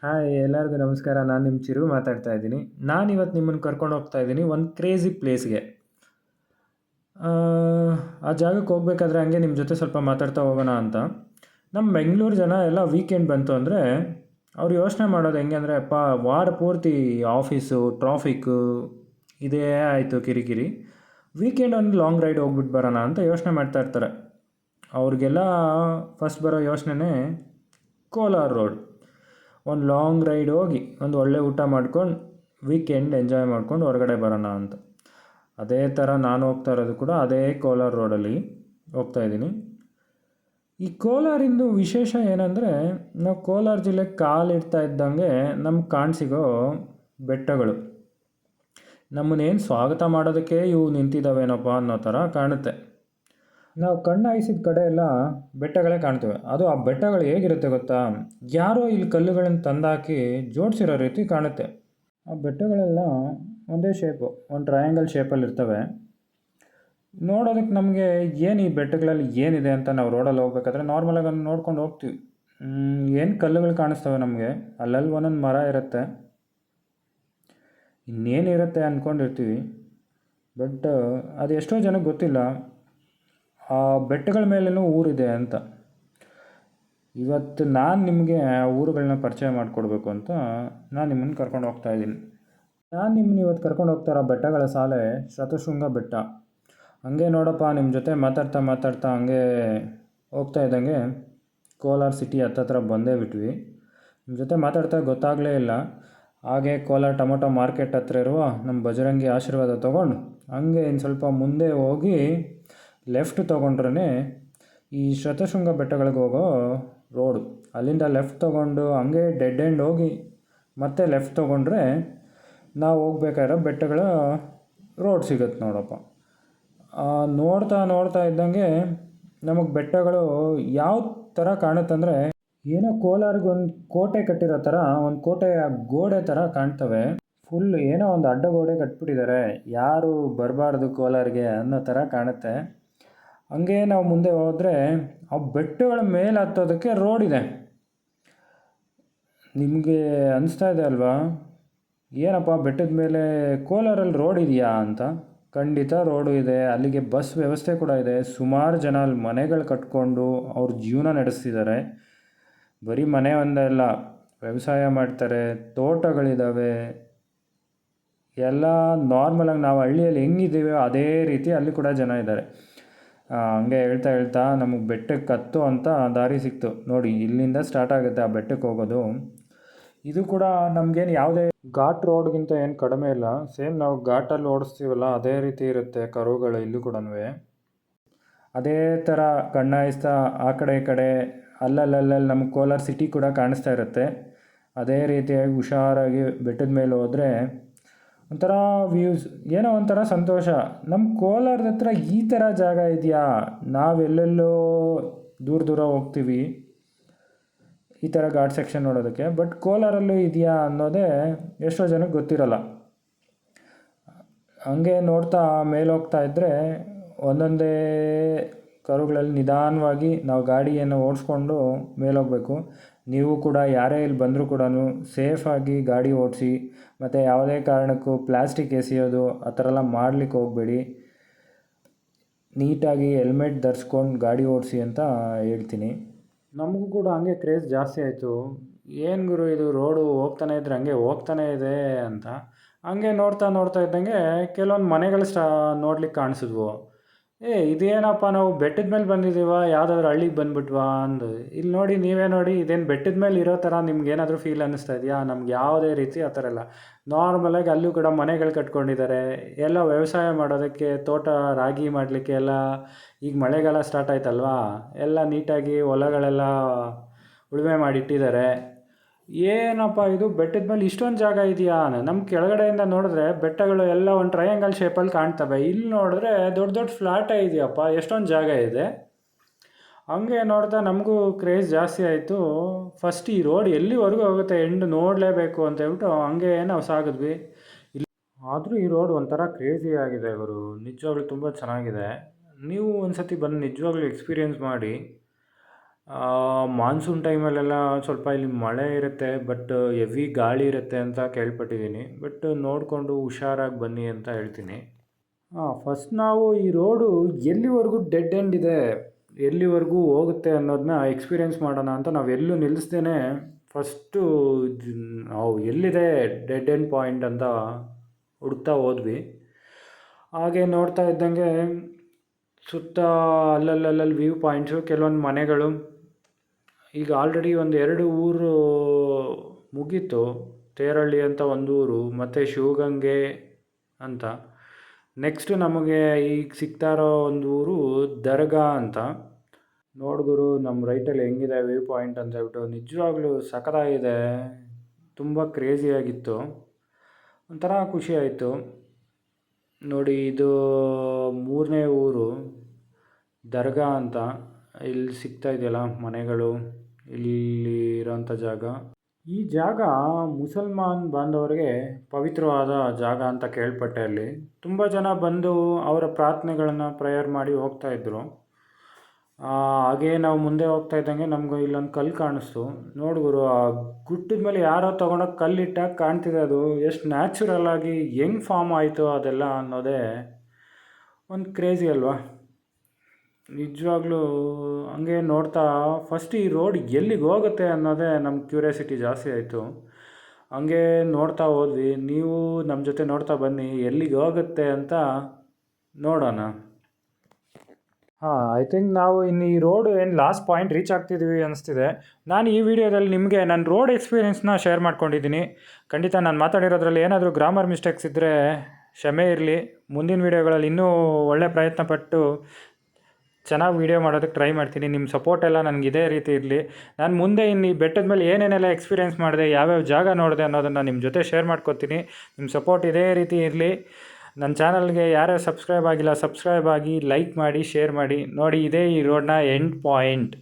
Hi ಎಲ್ಲರಿಗೂ ನಮಸ್ಕಾರ. ನಾನು ನಿಮ್ಮ ಚಿರು ಮಾತಾಡ್ತಾ ಇದ್ದೀನಿ. ನಾನಿವತ್ತು ನಿಮ್ಮನ್ನು ಕರ್ಕೊಂಡು ಹೋಗ್ತಾ ಇದ್ದೀನಿ ಒಂದು ಕ್ರೇಜಿ ಪ್ಲೇಸ್ಗೆ. ಆ ಜಾಗಕ್ಕೆ ಹೋಗ್ಬೇಕಾದ್ರೆ ಹಂಗೆ ನಿಮ್ಮ ಜೊತೆ ಸ್ವಲ್ಪ ಮಾತಾಡ್ತಾ ಹೋಗೋಣ ಅಂತ. ನಮ್ಮ ಬೆಂಗಳೂರು ಜನ ಎಲ್ಲ ವೀಕೆಂಡ್ ಬಂತು ಅಂದರೆ ಅವ್ರು ಯೋಚನೆ ಮಾಡೋದು ಹೆಂಗೆ ಅಂದರೆ, ಅಪ್ಪ ವಾರ ಪೂರ್ತಿ ಆಫೀಸು ಟ್ರಾಫಿಕ್ಕು ಇದೇ ಆಯಿತು ಕಿರಿಕಿರಿ. ವೀಕೆಂಡ್ ಒಂದು ಲಾಂಗ್ ರೈಡ್ ಹೋಗ್ಬಿಟ್ಟು ಬರೋಣ ಅಂತ ಯೋಚನೆ ಮಾಡ್ತಾ ಇರ್ತಾರೆ. ಅವ್ರಿಗೆಲ್ಲ ಫಸ್ಟ್ ಬರೋ ಯೋಚನೆನೇ ಕೋಲಾರ ರೋಡ್. ಒಂದು ಲಾಂಗ್ ರೈಡ್ ಹೋಗಿ ಒಂದು ಒಳ್ಳೆ ಊಟ ಮಾಡ್ಕೊಂಡು ವೀಕೆಂಡ್ ಎಂಜಾಯ್ ಮಾಡ್ಕೊಂಡು ಹೊರಗಡೆ ಬರೋಣ ಅಂತ. ಅದೇ ಥರ ನಾನು ಹೋಗ್ತಾ ಇರೋದು ಕೂಡ ಅದೇ ಕೋಲಾರ ರೋಡಲ್ಲಿ ಹೋಗ್ತಾಯಿದ್ದೀನಿ. ಈ ಕೋಲಾರಿಂದು ವಿಶೇಷ ಏನಂದರೆ, ನಾವು ಕೋಲಾರ ಜಿಲ್ಲೆಗೆ ಕಾಲಿಡ್ತಾ ಇದ್ದಂಗೆ ನಮ್ಗೆ ಕಾಣಸಿಗೋ ಬೆಟ್ಟಗಳು ನಮ್ಮನ್ನೇನು ಸ್ವಾಗತ ಮಾಡೋದಕ್ಕೆ ಇವು ನಿಂತಿದ್ದಾವೇನಪ್ಪ ಅನ್ನೋ ಥರ ಕಾಣುತ್ತೆ. ನಾವು ಕಣ್ಣಾಯಿಸಿದ ಕಡೆ ಎಲ್ಲ ಬೆಟ್ಟಗಳೇ ಕಾಣ್ತವೆ. ಅದು ಆ ಬೆಟ್ಟಗಳು ಹೇಗಿರುತ್ತೆ ಗೊತ್ತಾ, ಯಾರೋ ಇಲ್ಲಿ ಕಲ್ಲುಗಳನ್ನು ತಂದಾಕಿ ಜೋಡಿಸಿರೋ ರೀತಿ ಕಾಣುತ್ತೆ. ಆ ಬೆಟ್ಟಗಳೆಲ್ಲ ಒಂದೇ ಶೇಪು, ಒಂದು ಟ್ರಯಾಂಗಲ್ ಶೇಪಲ್ಲಿ ಇರ್ತವೆ. ನೋಡೋದಕ್ಕೆ ನಮಗೆ ಏನು ಈ ಬೆಟ್ಟಗಳಲ್ಲಿ ಏನಿದೆ ಅಂತ ನಾವು ರೋಡಲ್ಲಿ ಹೋಗ್ಬೇಕಾದ್ರೆ ನಾರ್ಮಲಾಗಿ ಅದನ್ನು ನೋಡ್ಕೊಂಡು ಹೋಗ್ತೀವಿ. ಏನು ಕಲ್ಲುಗಳು ಕಾಣಿಸ್ತವೆ ನಮಗೆ, ಅಲ್ಲಲ್ಲಿ ಒಂದೊಂದು ಮರ ಇರುತ್ತೆ, ಇನ್ನೇನಿರುತ್ತೆ ಅಂದ್ಕೊಂಡಿರ್ತೀವಿ. ಬಟ್ ಅದು ಎಷ್ಟೋ ಜನಕ್ಕೆ ಗೊತ್ತಿಲ್ಲ ಆ ಬೆಟ್ಟಗಳ ಮೇಲೇನೂ ಊರಿದೆ ಅಂತ. ಇವತ್ತು ನಾನು ನಿಮಗೆ ಆ ಊರುಗಳನ್ನ ಪರಿಚಯ ಮಾಡಿಕೊಡ್ಬೇಕು ಅಂತ ನಾನು ನಿಮ್ಮನ್ನು ಕರ್ಕೊಂಡು ಹೋಗ್ತಾಯಿದ್ದೀನಿ. ನಾನು ನಿಮ್ಮನ್ನ ಇವತ್ತು ಕರ್ಕೊಂಡು ಹೋಗ್ತಾರೋ ಬೆಟ್ಟಗಳ ಸಾಲೆ ಶತಶೃಂಗ ಬೆಟ್ಟ. ಹಂಗೆ ನೋಡಪ್ಪ, ನಿಮ್ಮ ಜೊತೆ ಮಾತಾಡ್ತಾ ಮಾತಾಡ್ತಾ ಹಂಗೆ ಹೋಗ್ತಾ ಇದ್ದಂಗೆ ಕೋಲಾರ ಸಿಟಿ ಹತ್ತತ್ರ ಬಂದೇ ಬಿಟ್ವಿ. ನಿಮ್ಮ ಜೊತೆ ಮಾತಾಡ್ತಾ ಗೊತ್ತಾಗಲೇ ಇಲ್ಲ. ಹಾಗೆ ಕೋಲಾರ ಟೊಮೊಟೊ ಮಾರ್ಕೆಟ್ ಹತ್ರ ಇರುವ ನಮ್ಮ ಬಜರಂಗಿ ಆಶೀರ್ವಾದ ತೊಗೊಂಡು ಹಂಗೆ ಇನ್ನು ಸ್ವಲ್ಪ ಮುಂದೆ ಹೋಗಿ ಲೆಫ್ಟ್ ತೊಗೊಂಡ್ರೆ ಈ ಶತಶೃಂಗ ಬೆಟ್ಟಗಳಿಗೆ ಹೋಗೋ ರೋಡು. ಅಲ್ಲಿಂದ ಲೆಫ್ಟ್ ತೊಗೊಂಡು ಹಂಗೆ ಡೆಡ್ ಎಂಡ್ ಹೋಗಿ ಮತ್ತೆ ಲೆಫ್ಟ್ ತೊಗೊಂಡ್ರೆ ನಾವು ಹೋಗ್ಬೇಕಾಗಿರೋ ಬೆಟ್ಟಗಳ ರೋಡ್ ಸಿಗುತ್ತೆ ನೋಡಪ್ಪ. ನೋಡ್ತಾ ನೋಡ್ತಾ ಇದ್ದಂಗೆ ನಮಗೆ ಬೆಟ್ಟಗಳು ಯಾವ ಥರ ಕಾಣುತ್ತಂದರೆ, ಏನೋ ಕೋಲಾರಿಗೆ ಒಂದು ಕೋಟೆ ಕಟ್ಟಿರೋ ಥರ, ಒಂದು ಕೋಟೆಯ ಗೋಡೆ ಥರ ಕಾಣ್ತವೆ. ಫುಲ್ ಏನೋ ಒಂದು ಅಡ್ಡಗೋಡೆ ಕಟ್ಬಿಟ್ಟಿದ್ದಾರೆ, ಯಾರು ಬರಬಾರ್ದು ಕೋಲಾರಿಗೆ ಅನ್ನೋ ಥರ ಕಾಣುತ್ತೆ. ಹಂಗೆ ನಾವು ಮುಂದೆ ಹೋದರೆ ಆ ಬೆಟ್ಟಗಳ ಮೇಲೆ ಹತ್ತೋದಕ್ಕೆ ರೋಡ್ ಇದೆ. ನಿಮಗೆ ಅನಿಸ್ತಾ ಇದೆ ಅಲ್ವಾ, ಏನಪ್ಪ ಬೆಟ್ಟದ ಮೇಲೆ ಕೋಲಾರಲ್ಲಿ ರೋಡ್ ಇದೆಯಾ ಅಂತ. ಖಂಡಿತ ರೋಡು ಇದೆ, ಅಲ್ಲಿಗೆ ಬಸ್ ವ್ಯವಸ್ಥೆ ಕೂಡ ಇದೆ. ಸುಮಾರು ಜನ ಅಲ್ಲಿ ಮನೆಗಳು ಕಟ್ಕೊಂಡು ಅವ್ರ ಜೀವನ ನಡೆಸ್ತಿದ್ದಾರೆ. ಬರೀ ಮನೆ ಒಂದಲ್ಲ, ವ್ಯವಸಾಯ ಮಾಡ್ತಾರೆ, ತೋಟಗಳಿದ್ದಾವೆ. ಎಲ್ಲ ನಾರ್ಮಲಾಗಿ ನಾವು ಹಳ್ಳಿಯಲ್ಲಿ ಹೆಂಗಿದ್ದೀವೋ ಅದೇ ರೀತಿ ಅಲ್ಲಿ ಕೂಡ ಜನ ಇದ್ದಾರೆ. ಹಂಗೆ ಹೇಳ್ತಾ ಹೇಳ್ತಾ ನಮಗೆ ಬೆಟ್ಟಕ್ಕೆ ಹತ್ತು ಅಂತ ದಾರಿ ಸಿಕ್ತು ನೋಡಿ. ಇಲ್ಲಿಂದ ಸ್ಟಾರ್ಟ್ ಆಗುತ್ತೆ ಆ ಬೆಟ್ಟಕ್ಕೆ ಹೋಗೋದು. ಇದು ಕೂಡ ನಮಗೇನು ಯಾವುದೇ ಘಾಟ್ ರೋಡ್ಗಿಂತ ಏನು ಕಡಿಮೆ ಇಲ್ಲ. ಸೇಮ್ ನಾವು ಘಾಟಲ್ಲಿ ಓಡಿಸ್ತೀವಲ್ಲ ಅದೇ ರೀತಿ ಇರುತ್ತೆ ಕರುಗಳು ಇಲ್ಲೂ ಕೂಡ. ಅದೇ ಥರ ಕಣ್ಣಾಯಿಸ್ತಾ ಆ ಕಡೆ ಈ ಕಡೆ ಅಲ್ಲಲ್ಲಲ್ಲಿ ನಮ್ಮ ಕೋಲಾರ ಸಿಟಿ ಕೂಡ ಕಾಣಿಸ್ತಾ ಇರುತ್ತೆ. ಅದೇ ರೀತಿಯಾಗಿ ಹುಷಾರಾಗಿ ಬೆಟ್ಟದ ಮೇಲೆ ಹೋದರೆ ಒಂಥರ ವ್ಯೂಸ್, ಏನೋ ಒಂಥರ ಸಂತೋಷ. ನಮ್ಮ ಕೋಲಾರದ ಹತ್ರ ಈ ಥರ ಜಾಗ ಇದೆಯಾ, ನಾವೆಲ್ಲೆಲ್ಲೋ ದೂರ ದೂರ ಹೋಗ್ತೀವಿ ಈ ಥರ ಘಾಟ್ ಸೆಕ್ಷನ್ ನೋಡೋದಕ್ಕೆ, ಬಟ್ ಕೋಲಾರಲ್ಲೂ ಇದೆಯಾ ಅನ್ನೋದೇ ಎಷ್ಟೋ ಜನಕ್ಕೆ ಗೊತ್ತಿರಲ್ಲ. ಹಂಗೆ ನೋಡ್ತಾ ಮೇಲೆ ಹೋಗ್ತಾ ಇದ್ದರೆ ಒಂದೊಂದೇ ಕರುಗಳಲ್ಲಿ ನಿಧಾನವಾಗಿ ನಾವು ಗಾಡಿಯನ್ನು ಓಡಿಸ್ಕೊಂಡು ಮೇಲೆ ಹೋಗಬೇಕು. ನೀವು ಕೂಡ ಯಾರೇ ಇಲ್ಲಿ ಬಂದರೂ ಕೂಡ ಸೇಫಾಗಿ ಗಾಡಿ ಓಡಿಸಿ, ಮತ್ತು ಯಾವುದೇ ಕಾರಣಕ್ಕೂ ಪ್ಲಾಸ್ಟಿಕ್ ಎಸೆಯೋದು ಆ ಥರ ಎಲ್ಲ ಮಾಡಲಿಕ್ಕೆ ಹೋಗಬೇಡಿ. ನೀಟಾಗಿ ಹೆಲ್ಮೆಟ್ ಧರಿಸ್ಕೊಂಡು ಗಾಡಿ ಓಡಿಸಿ ಅಂತ ಹೇಳ್ತೀನಿ. ನಮಗೂ ಕೂಡ ಹಂಗೆ ಕ್ರೇಜ್ ಜಾಸ್ತಿ ಆಯಿತು. ಏನು ಗುರು ಇದು ರೋಡು ಹೋಗ್ತಾನೆ ಇದ್ರೆ ಹಂಗೆ ಹೋಗ್ತಾನೆ ಇದೆ ಅಂತ. ಹಂಗೆ ನೋಡ್ತಾ ನೋಡ್ತಾ ಇದ್ದಂಗೆ ಕೆಲವೊಂದು ಮನೆಗಳು ನೋಡ್ಲಿಕ್ಕೆ ಕಾಣಿಸಿದ್ವು. ಇದೇನಪ್ಪ ನಾವು ಬೆಟ್ಟದ ಮೇಲೆ ಬಂದಿದ್ದೀವ, ಯಾವುದಾದ್ರೂ ಹಳ್ಳಿಗೆ ಬಂದುಬಿಟ್ವಾ ಅಂದು. ಇಲ್ಲಿ ನೋಡಿ, ನೀವೇ ನೋಡಿ, ಇದೇನು ಬೆಟ್ಟದ ಮೇಲೆ ಇರೋ ಥರ ನಿಮ್ಗೇನಾದರೂ ಫೀಲ್ ಅನ್ನಿಸ್ತಾ ಇದೆಯಾ? ನಮ್ಗೆ ಯಾವುದೇ ರೀತಿ ಆ ಥರ ಇಲ್ಲ. ನಾರ್ಮಲಾಗಿ ಅಲ್ಲೂ ಕೂಡ ಮನೆಗಳು ಕಟ್ಕೊಂಡಿದ್ದಾರೆ. ಎಲ್ಲ ವ್ಯವಸಾಯ ಮಾಡೋದಕ್ಕೆ, ತೋಟ ರಾಗಿ ಮಾಡಲಿಕ್ಕೆ ಎಲ್ಲ ಈಗ ಮಳೆಗಾಲ ಸ್ಟಾರ್ಟ್ ಆಯ್ತಲ್ವಾ, ಎಲ್ಲ ನೀಟಾಗಿ ಹೊಲಗಳೆಲ್ಲ ಉಳುಮೆ ಮಾಡಿಟ್ಟಿದ್ದಾರೆ. ಏನಪ್ಪ ಇದು ಬೆಟ್ಟದ ಮೇಲೆ ಇಷ್ಟೊಂದು ಜಾಗ ಇದೆಯಾ? ನಮ್ಮ ಕೆಳಗಡೆಯಿಂದ ನೋಡಿದ್ರೆ ಬೆಟ್ಟಗಳು ಎಲ್ಲ ಒಂದು ಟ್ರಯಾಂಗಲ್ ಶೇಪಲ್ಲಿ ಕಾಣ್ತವೆ. ಇಲ್ಲಿ ನೋಡಿದ್ರೆ ದೊಡ್ಡ ದೊಡ್ಡ ಫ್ಲ್ಯಾಟೇ ಇದೆಯಪ್ಪ, ಎಷ್ಟೊಂದು ಜಾಗ ಇದೆ. ಹಂಗೆ ನೋಡ್ತಾ ನಮಗೂ ಕ್ರೇಜ್ ಜಾಸ್ತಿ ಆಯಿತು. ಫಸ್ಟ್ ಈ ರೋಡ್ ಎಲ್ಲಿವರೆಗೂ ಹೋಗುತ್ತೆ ಎಂಡ್ ನೋಡಲೇಬೇಕು ಅಂತ ಹೇಳ್ಬಿಟ್ಟು ಹಂಗೆ ನಾವು ಸಾಗಿದ್ವಿ. ಇಲ್ಲಿ ಆದರೂ ಈ ರೋಡ್ ಒಂಥರ ಕ್ರೇಜಿ ಆಗಿದೆ ಗುರು, ನಿಜವಾಗ್ಲೂ ತುಂಬ ಚೆನ್ನಾಗಿದೆ. ನೀವು ಒಂದು ಸತಿ ಬಂದು ನಿಜವಾಗ್ಲೂ ಎಕ್ಸ್ಪೀರಿಯೆನ್ಸ್ ಮಾಡಿ. ಮಾನ್ಸೂನ್ ಟೈಮಲ್ಲೆಲ್ಲ ಸ್ವಲ್ಪ ಇಲ್ಲಿ ಮಳೆ ಇರುತ್ತೆ, ಬಟ್ ಹೆವಿ ಗಾಳಿ ಇರುತ್ತೆ ಅಂತ ಕೇಳ್ಪಟ್ಟಿದ್ದೀನಿ. ಬಟ್ ನೋಡಿಕೊಂಡು ಹುಷಾರಾಗಿ ಬನ್ನಿ ಅಂತ ಹೇಳ್ತೀನಿ. ಫಸ್ಟ್ ನಾವು ಈ ರೋಡು ಎಲ್ಲಿವರೆಗೂ ಡೆಡ್ ಎಂಡ್ ಇದೆ, ಎಲ್ಲಿವರೆಗೂ ಹೋಗುತ್ತೆ ಅನ್ನೋದನ್ನ ಎಕ್ಸ್ಪೀರಿಯೆನ್ಸ್ ಮಾಡೋಣ ಅಂತ ನಾವು ಎಲ್ಲೂ ನಿಲ್ಲಿಸ್ದೇ ಫಸ್ಟು ನಾವು ಎಲ್ಲಿದೆ ಡೆಡ್ ಎಂಡ್ ಪಾಯಿಂಟ್ ಅಂತ ಹುಡುಕ್ತಾ ಹೋದ್ವಿ. ಹಾಗೆ ನೋಡ್ತಾ ಇದ್ದಂಗೆ ಸುತ್ತ ಅಲ್ಲಲ್ಲಿ ವ್ಯೂ ಪಾಯಿಂಟ್ಸು, ಕೆಲವೊಂದು ಮನೆಗಳು. ಈಗ ಆಲ್ರೆಡಿ ಒಂದು 2 ಊರು ಮುಗೀತು. ತೇರಳ್ಳಿ ಅಂತ ಒಂದು ಊರು, ಮತ್ತು ಶಿವಗಂಗೆ ಅಂತ. ನೆಕ್ಸ್ಟ್ ನಮಗೆ ಈಗ ಸಿಗ್ತಾ ಇರೋ ಒಂದು ಊರು ದರ್ಗಾ ಅಂತ. ನೋಡಿದ್ರು ನಮ್ಮ ರೈಟಲ್ಲಿ ಹೆಂಗಿದೆ ವ್ಯೂ ಪಾಯಿಂಟ್ ಅಂತ ಹೇಳ್ಬಿಟ್ಟು, ನಿಜವಾಗ್ಲೂ ಸಖತ್ತಾಗಿದೆ, ತುಂಬ ಕ್ರೇಜಿಯಾಗಿತ್ತು, ಒಂಥರ ಖುಷಿ ಆಯಿತು ನೋಡಿ. ಇದು 3ನೇ ಊರು ದರ್ಗಾ ಅಂತ. ಇಲ್ಲಿ ಸಿಗ್ತಾ ಇದೆಯಲ್ಲ ಮನೆಗಳು, ಇಲ್ಲಿ ಇರೋಂಥ ಜಾಗ. ಈ ಜಾಗ ಮುಸಲ್ಮಾನ್ ಬಾಂಧವರಿಗೆ ಪವಿತ್ರವಾದ ಜಾಗ ಅಂತ ಕೇಳ್ಪಟ್ಟೆ. ಅಲ್ಲಿ ತುಂಬ ಜನ ಬಂದು ಅವರ ಪ್ರಾರ್ಥನೆಗಳನ್ನು ಪ್ರೇಯರ್ ಮಾಡಿ ಹೋಗ್ತಾಯಿದ್ರು. ಹಾಗೇ ನಾವು ಮುಂದೆ ಹೋಗ್ತಾ ಇದ್ದಂಗೆ ನಮಗೂ ಇಲ್ಲೊಂದು ಕಲ್ಲು ಕಾಣಿಸ್ತು. ನೋಡಿದ್ರು ಆ ಗುಡ್ಡದ ಮೇಲೆ ಯಾರೋ ತೊಗೊಂಡೋಗಿ ಕಲ್ಲಿಟ್ಟಾಗ ಕಾಣ್ತಿದೆ. ಅದು ಎಷ್ಟು ನ್ಯಾಚುರಲ್ ಆಗಿ ಹೆಂಗೆ ಫಾರ್ಮ್ ಆಯಿತು ಅದೆಲ್ಲ ಅನ್ನೋದೇ ಒಂದು ಕ್ರೇಜಿ ಅಲ್ವಾ. ನಿಜವಾಗ್ಲೂ ಹಂಗೆ ನೋಡ್ತಾ ಫಸ್ಟ್ ಈ ರೋಡ್ ಎಲ್ಲಿಗೆ ಹೋಗುತ್ತೆ ಅನ್ನೋದೇ ನಮ್ಮ ಕ್ಯೂರಿಯಾಸಿಟಿ ಜಾಸ್ತಿ ಆಯಿತು. ಹಂಗೆ ನೋಡ್ತಾ ಹೋದ್ವಿ. ನೀವು ನಮ್ಮ ಜೊತೆ ನೋಡ್ತಾ ಬನ್ನಿ, ಎಲ್ಲಿಗೆ ಹೋಗುತ್ತೆ ಅಂತ ನೋಡೋಣ. ಐ ಥಿಂಕ್ ನಾವು ಇನ್ನು ಈ ರೋಡು ಏನು ಲಾಸ್ಟ್ ಪಾಯಿಂಟ್ ರೀಚ್ ಆಗ್ತಿದ್ದೀವಿ ಅನ್ನಿಸ್ತಿದೆ. ನಾನು ಈ ವಿಡಿಯೋದಲ್ಲಿ ನಿಮಗೆ ನನ್ನ ರೋಡ್ ಎಕ್ಸ್ಪೀರಿಯೆನ್ಸ್ನ ಶೇರ್ ಮಾಡ್ಕೊಂಡಿದ್ದೀನಿ. ಖಂಡಿತ ನಾನು ಮಾತಾಡಿರೋದ್ರಲ್ಲಿ ಏನಾದರೂ ಗ್ರಾಮರ್ ಮಿಸ್ಟೇಕ್ಸ್ ಇದ್ದರೆ ಕ್ಷಮೆ ಇರಲಿ. ಮುಂದಿನ ವೀಡಿಯೋಗಳಲ್ಲಿ ಇನ್ನೂ ಒಳ್ಳೆ ಪ್ರಯತ್ನ ಪಟ್ಟು ಚೆನ್ನಾಗಿ ವೀಡಿಯೋ ಮಾಡೋದಕ್ಕೆ ಟ್ರೈ ಮಾಡ್ತೀನಿ. ನಿಮ್ಮ ಸಪೋರ್ಟ್ ಎಲ್ಲ ನನಗೆ ಇದೇ ರೀತಿ ಇರಲಿ. ನಾನು ಮುಂದೆ ಇನ್ನು ಈ ಬೆಟ್ಟದ ಮೇಲೆ ಏನೇನೆಲ್ಲ ಎಕ್ಸ್ಪೀರಿಯೆನ್ಸ್ ಮಾಡಿದೆ, ಯಾವ್ಯಾವ ಜಾಗ ನೋಡಿದೆ ಅನ್ನೋದನ್ನು ನಿಮ್ಮ ಜೊತೆ ಶೇರ್ ಮಾಡ್ಕೊತೀನಿ. ನಿಮ್ಮ ಸಪೋರ್ಟ್ ಇದೇ ರೀತಿ ಇರಲಿ. ನನ್ನ ಚಾನಲ್ಗೆ ಯಾರ್ಯಾರು ಸಬ್ಸ್ಕ್ರೈಬ್ ಆಗಿಲ್ಲ, ಸಬ್ಸ್ಕ್ರೈಬ್ ಆಗಿ, ಲೈಕ್ ಮಾಡಿ, ಶೇರ್ ಮಾಡಿ. ನೋಡಿ, ಇದೇ ಈ ರೋಡ್ನ ಎಂಡ್ ಪಾಯಿಂಟ್.